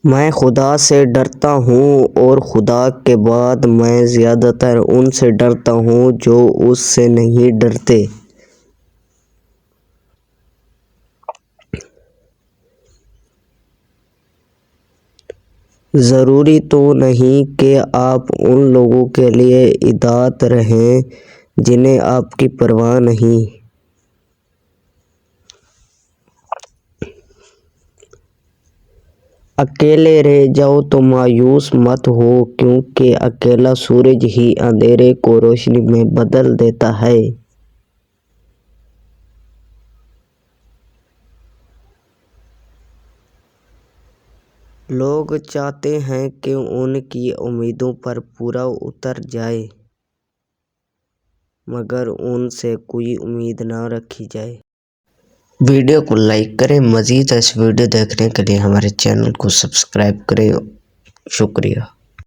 میں خدا سے ڈرتا ہوں اور خدا کے بعد میں زیادہ تر ان سے ڈرتا ہوں جو اس سے نہیں ڈرتے۔ ضروری تو نہیں کہ آپ ان لوگوں کے لیے اطاعت رہیں جنہیں آپ کی پرواہ نہیں۔ اکیلے رہ جاؤ تو مایوس مت ہو، کیونکہ اکیلا سورج ہی اندھیرے کو روشنی میں بدل دیتا ہے۔ لوگ چاہتے ہیں کہ ان کی امیدوں پر پورا اتر جائے، مگر ان سے کوئی امید نہ رکھی جائے۔ ویڈیو کو لائک کریں۔ مزید ایسی ویڈیو دیکھنے کے لیے ہمارے چینل کو سبسکرائب کریں۔ شکریہ۔